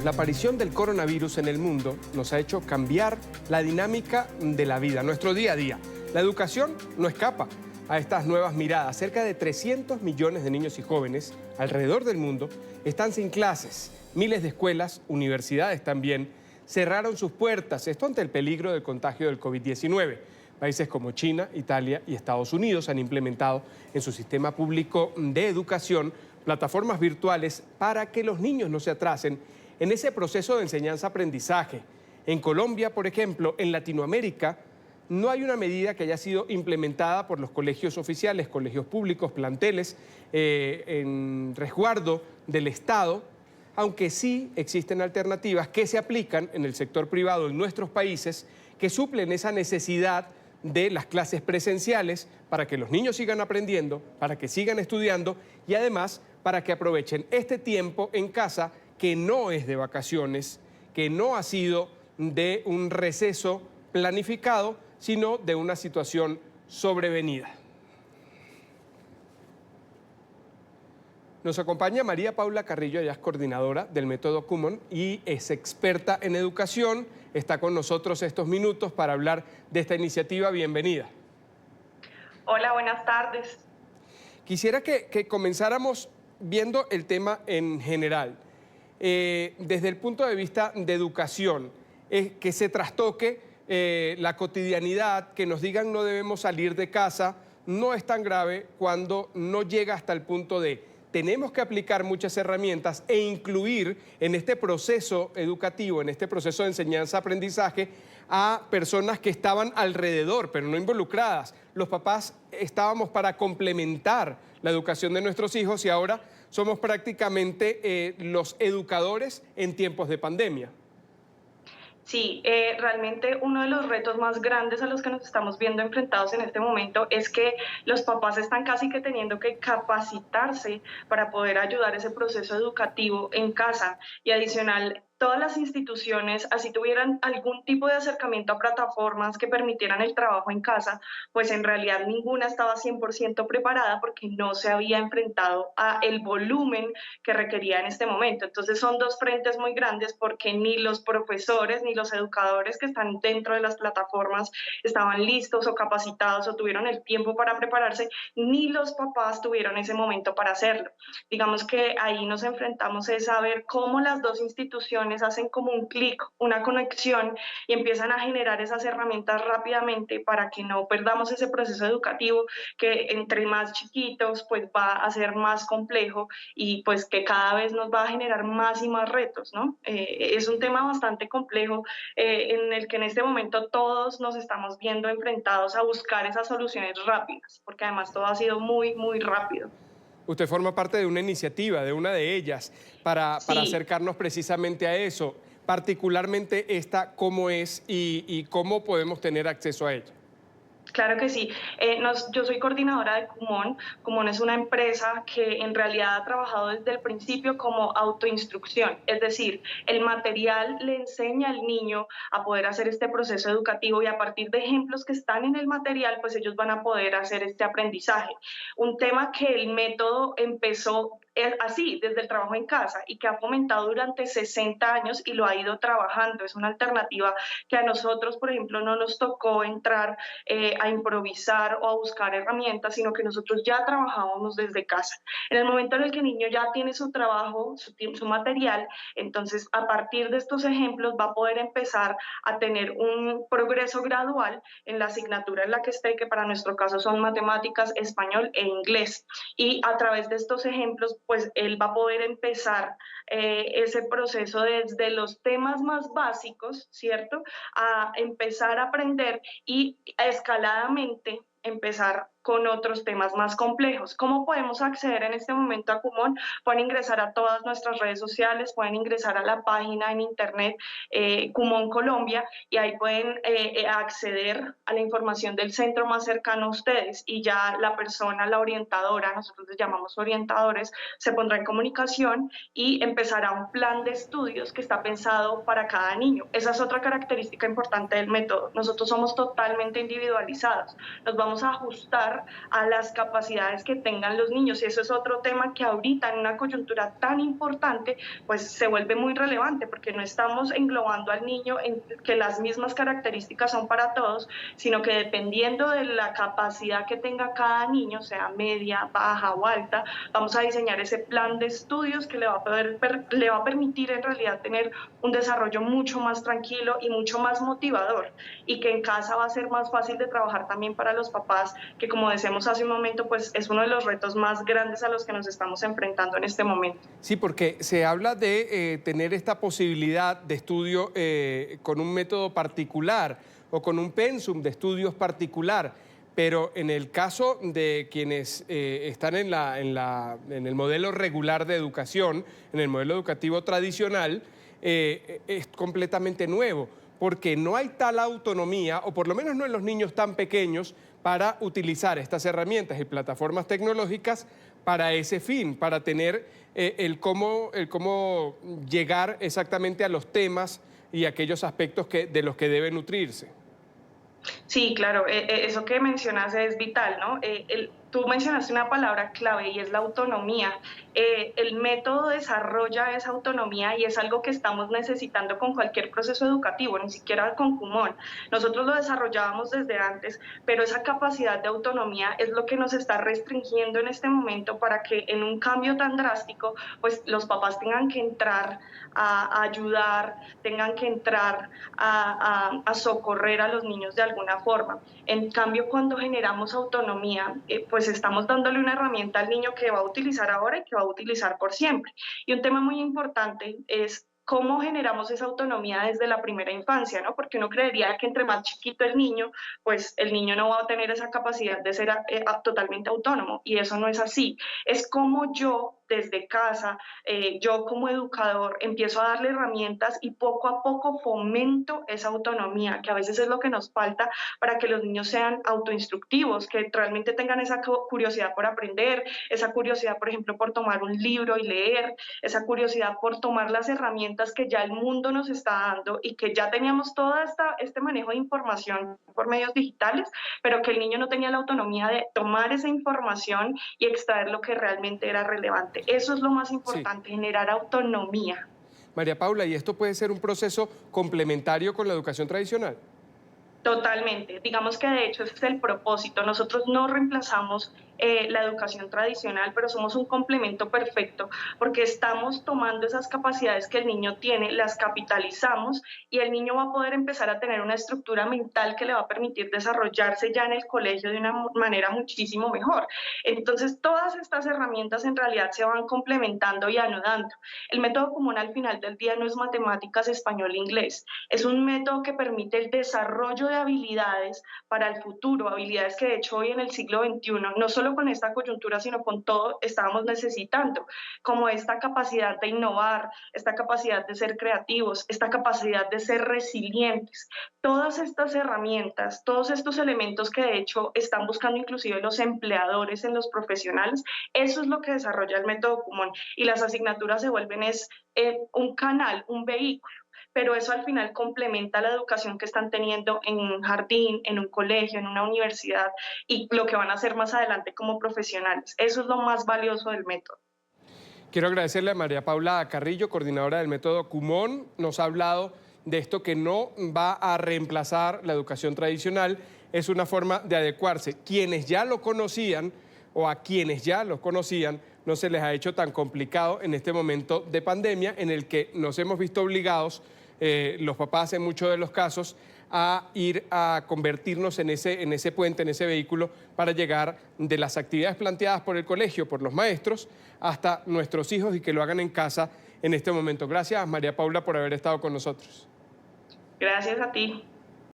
La aparición del coronavirus en el mundo nos ha hecho cambiar la dinámica de la vida, nuestro día a día. La educación no escapa a estas nuevas miradas. Cerca de 300 millones de niños y jóvenes alrededor del mundo están sin clases. Miles de escuelas, universidades también, cerraron sus puertas. Esto ante el peligro del contagio del COVID-19. Países como China, Italia y Estados Unidos han implementado en su sistema público de educación plataformas virtuales para que los niños no se atrasen en ese proceso de enseñanza-aprendizaje. En Colombia, por ejemplo, en Latinoamérica, no hay una medida que haya sido implementada por los colegios oficiales, colegios públicos, planteles, en resguardo del Estado, aunque sí existen alternativas que se aplican en el sector privado en nuestros países que suplen esa necesidad de las clases presenciales para que los niños sigan aprendiendo, para que sigan estudiando y además para que aprovechen este tiempo en casa que no es de vacaciones, que no ha sido de un receso planificado, sino de una situación sobrevenida. Nos acompaña María Paula Carrillo, ella es coordinadora del método Kumon y es experta en educación. Está con nosotros estos minutos para hablar de esta iniciativa. Bienvenida. Hola, buenas tardes. Quisiera que comenzáramos viendo el tema en general. Desde el punto de vista de educación, que se trastoque la cotidianidad, que nos digan no debemos salir de casa, no es tan grave cuando no llega hasta el punto de tenemos que aplicar muchas herramientas e incluir en este proceso educativo, en este proceso de enseñanza-aprendizaje, a personas que estaban alrededor, pero no involucradas. Los papás estábamos para complementar la educación de nuestros hijos y ahora somos prácticamente los educadores en tiempos de pandemia. Sí, realmente uno de los retos más grandes a los que nos estamos viendo enfrentados en este momento es que los papás están casi que teniendo que capacitarse para poder ayudar ese proceso educativo en casa y adicional. Todas las instituciones, así tuvieran algún tipo de acercamiento a plataformas que permitieran el trabajo en casa, pues en realidad ninguna estaba 100% preparada porque no se había enfrentado a el volumen que requería en este momento. Entonces son dos frentes muy grandes porque ni los profesores ni los educadores que están dentro de las plataformas estaban listos o capacitados o tuvieron el tiempo para prepararse, ni los papás tuvieron ese momento para hacerlo. Digamos que ahí nos enfrentamos a ver cómo las dos instituciones hacen como un clic, una conexión y empiezan a generar esas herramientas rápidamente para que no perdamos ese proceso educativo que entre más chiquitos pues va a ser más complejo y pues que cada vez nos va a generar más y más retos, ¿no? Es un tema bastante complejo en el que en este momento todos nos estamos viendo enfrentados a buscar esas soluciones rápidas, porque además todo ha sido muy, muy rápido. Usted forma parte de una iniciativa, de una de ellas, para Sí. acercarnos precisamente a eso, particularmente esta, cómo es y cómo podemos tener acceso a ella. Claro que sí. Yo soy coordinadora de Kumon. Kumon es una empresa que en realidad ha trabajado desde el principio como autoinstrucción, es decir, el material le enseña al niño a poder hacer este proceso educativo y a partir de ejemplos que están en el material, pues ellos van a poder hacer este aprendizaje. Un tema que el método empezó así, desde el trabajo en casa y que ha fomentado durante 60 años y lo ha ido trabajando. Es una alternativa que a nosotros, por ejemplo, no nos tocó entrar a improvisar o a buscar herramientas, sino que nosotros ya trabajábamos desde casa. En el momento en el que el niño ya tiene su trabajo, su material, entonces a partir de estos ejemplos va a poder empezar a tener un progreso gradual en la asignatura en la que esté, que para nuestro caso son matemáticas, español e inglés. Y a través de estos ejemplos, pues él va a poder empezar ese proceso desde los temas más básicos, ¿cierto? A empezar a aprender y escaladamente empezar con otros temas más complejos. ¿Cómo podemos acceder en este momento a Kumon? Pueden ingresar a todas nuestras redes sociales, pueden ingresar a la página en internet Kumon Colombia y ahí pueden acceder a la información del centro más cercano a ustedes y ya la persona, la orientadora, nosotros les llamamos orientadores, se pondrá en comunicación y empezará un plan de estudios que está pensado para cada niño. Esa es otra característica importante del método. Nosotros somos totalmente individualizados. Nos vamos a ajustar adaptar a las capacidades que tengan los niños. Y eso es otro tema que ahorita en una coyuntura tan importante, pues se vuelve muy relevante, porque no estamos englobando al niño en que las mismas características son para todos, sino que dependiendo de la capacidad que tenga cada niño, sea media, baja o alta, vamos a diseñar ese plan de estudios que le va a permitir en realidad tener un desarrollo mucho más tranquilo y mucho más motivador, y que en casa va a ser más fácil de trabajar también para los papás, que como decíamos hace un momento, pues es uno de los retos más grandes a los que nos estamos enfrentando en este momento. Sí, porque se habla de tener esta posibilidad de estudio con un método particular o con un pensum de estudios particular, pero en el caso de quienes están en el modelo regular de educación, en el modelo educativo tradicional, es completamente nuevo, porque no hay tal autonomía, o por lo menos no en los niños tan pequeños, para utilizar estas herramientas y plataformas tecnológicas para ese fin, para tener el cómo llegar exactamente a los temas y aquellos aspectos de los que deben nutrirse. Sí, claro, eso que mencionas es vital, ¿no? Tú mencionaste una palabra clave y es la autonomía. El método desarrolla esa autonomía y es algo que estamos necesitando con cualquier proceso educativo, ni siquiera con Kumon. Nosotros lo desarrollábamos desde antes, pero esa capacidad de autonomía es lo que nos está restringiendo en este momento para que en un cambio tan drástico, pues los papás tengan que entrar a ayudar, tengan que entrar a socorrer a los niños de alguna forma. En cambio, cuando generamos autonomía, pues estamos dándole una herramienta al niño que va a utilizar ahora y que va a utilizar por siempre. Y un tema muy importante es cómo generamos esa autonomía desde la primera infancia, ¿no? Porque uno creería que entre más chiquito el niño, pues el niño no va a tener esa capacidad de ser totalmente autónomo, y eso no es así. Es como yo desde casa, yo como educador empiezo a darle herramientas y poco a poco fomento esa autonomía, que a veces es lo que nos falta para que los niños sean autoinstructivos, que realmente tengan esa curiosidad por aprender, esa curiosidad, por ejemplo, por tomar un libro y leer, esa curiosidad por tomar las herramientas que ya el mundo nos está dando y que ya teníamos todo este manejo de información por medios digitales, pero que el niño no tenía la autonomía de tomar esa información y extraer lo que realmente era relevante. Eso es lo más Sí. importante, generar autonomía. María Paula, ¿y esto puede ser un proceso complementario con la educación tradicional? Totalmente. Digamos que de hecho ese es el propósito. Nosotros no reemplazamos la educación tradicional, pero somos un complemento perfecto porque estamos tomando esas capacidades que el niño tiene, las capitalizamos y el niño va a poder empezar a tener una estructura mental que le va a permitir desarrollarse ya en el colegio de una manera muchísimo mejor. Entonces, todas estas herramientas en realidad se van complementando y anudando. El método común al final del día no es matemáticas, español, inglés. Es un método que permite el desarrollo de habilidades para el futuro, habilidades que de hecho hoy en el siglo XXI, no solo con esta coyuntura, sino con todo, estábamos necesitando, como esta capacidad de innovar, esta capacidad de ser creativos, esta capacidad de ser resilientes. Todas estas herramientas, todos estos elementos que de hecho están buscando inclusive los empleadores en los profesionales, eso es lo que desarrolla el método Kumon, y las asignaturas se vuelven un canal, un vehículo, pero eso al final complementa la educación que están teniendo en un jardín, en un colegio, en una universidad, y lo que van a hacer más adelante como profesionales. Eso es lo más valioso del método. Quiero agradecerle a María Paula Carrillo, coordinadora del método Kumon. Nos ha hablado de esto que no va a reemplazar la educación tradicional, es una forma de adecuarse. Quienes ya lo conocían o a quienes ya los conocían, no se les ha hecho tan complicado en este momento de pandemia en el que nos hemos visto obligados, los papás en muchos de los casos, a ir a convertirnos en ese puente, en ese vehículo para llegar de las actividades planteadas por el colegio, por los maestros, hasta nuestros hijos y que lo hagan en casa en este momento. Gracias, María Paula, por haber estado con nosotros. Gracias a ti.